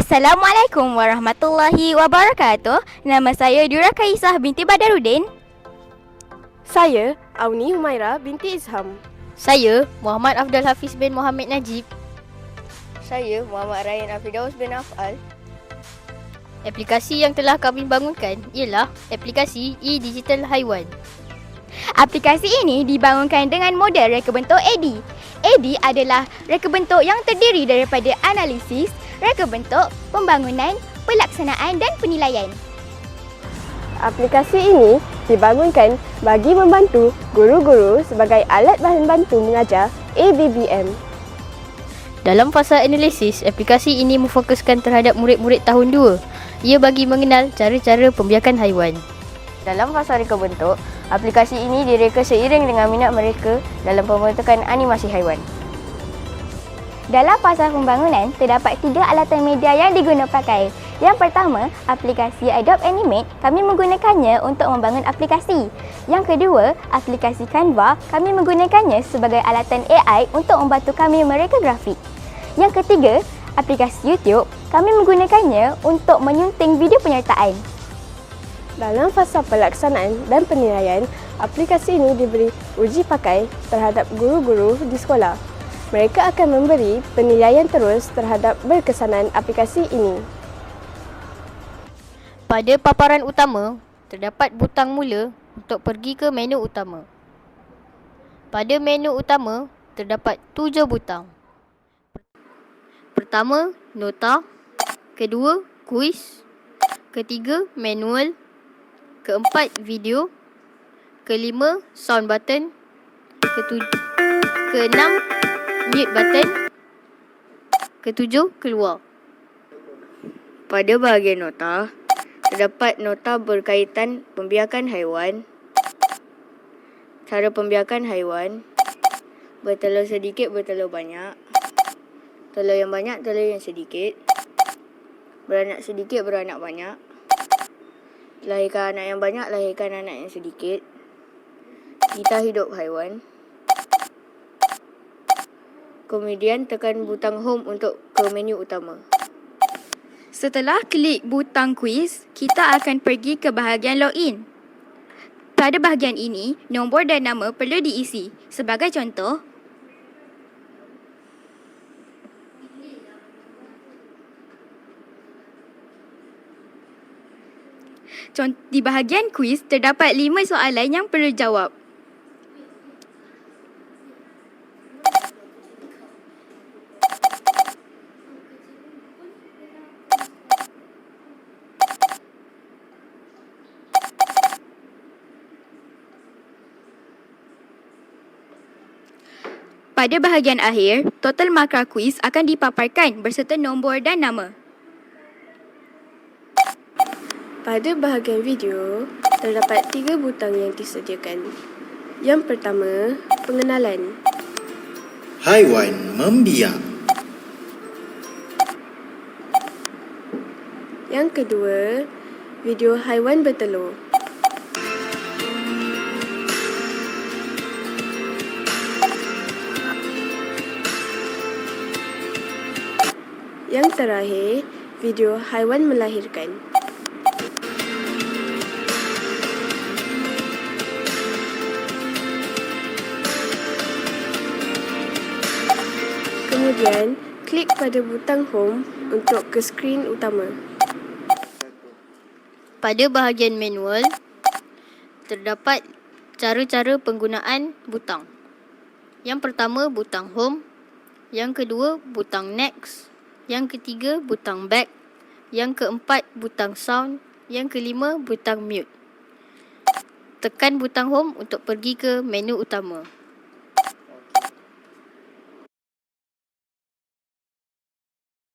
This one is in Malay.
Assalamualaikum warahmatullahi wabarakatuh. Nama saya Dura Kaisah binti Badarudin. Saya Auni Humaira binti Izham. Saya Muhammad Afdal Hafiz bin Muhammad Najib. Saya Muhammad Ryan Afidaus bin Afal. Aplikasi yang telah kami bangunkan ialah aplikasi e-Digital Haiwan. Aplikasi ini dibangunkan dengan model reka bentuk AD. AD adalah reka bentuk yang terdiri daripada analisis, reka bentuk, pembangunan, pelaksanaan dan penilaian. Aplikasi ini dibangunkan bagi membantu guru-guru sebagai alat bahan bantu mengajar ABBM. Dalam fasa analisis, aplikasi ini memfokuskan terhadap murid-murid tahun 2. Ia bagi mengenal cara-cara pembiakan haiwan. Dalam fasa reka bentuk, aplikasi ini direka seiring dengan minat mereka dalam pembentukan animasi haiwan. Dalam fasa pembangunan, terdapat 3 alatan media yang diguna pakai. Yang pertama, aplikasi Adobe Animate, kami menggunakannya untuk membangun aplikasi. Yang kedua, aplikasi Canva, kami menggunakannya sebagai alatan AI untuk membantu kami mereka grafik. Yang ketiga, aplikasi YouTube, kami menggunakannya untuk menyunting video penyertaan. Dalam fasa pelaksanaan dan penilaian, aplikasi ini diberi uji pakai terhadap guru-guru di sekolah. Mereka akan memberi penilaian terus terhadap berkesanan aplikasi ini. Pada paparan utama, terdapat butang mula untuk pergi ke menu utama. Pada menu utama, terdapat 7 butang. Pertama, nota. Kedua, kuis. Ketiga, manual. Keempat, video. Kelima, sound button. Keenam, mute button. Ketujuh, keluar. Pada bahagian nota, terdapat nota berkaitan pembiakan haiwan, cara pembiakan haiwan, bertelur sedikit, bertelur banyak, telur yang banyak, telur yang sedikit, beranak sedikit, beranak banyak, lahirkan anak yang banyak, lahirkan anak yang sedikit, kisah hidup haiwan. Kemudian tekan butang home untuk ke menu utama. Setelah klik butang kuis, kita akan pergi ke bahagian login. Pada bahagian ini, nombor dan nama perlu diisi. Sebagai contoh, di bahagian kuis terdapat 5 soalan yang perlu jawab. Pada bahagian akhir, total markah kuis akan dipaparkan berserta nombor dan nama. Pada bahagian video, terdapat 3 butang yang disediakan. Yang pertama, pengenalan. Haiwan membiak. Yang kedua, video haiwan bertelur. Yang terakhir, video haiwan melahirkan. Kemudian, klik pada butang home untuk ke skrin utama. Pada bahagian manual, terdapat cara-cara penggunaan butang. Yang pertama, butang home. Yang kedua, butang next. Yang ketiga, butang back. Yang keempat, butang sound. Yang kelima, butang mute. Tekan butang home untuk pergi ke menu utama.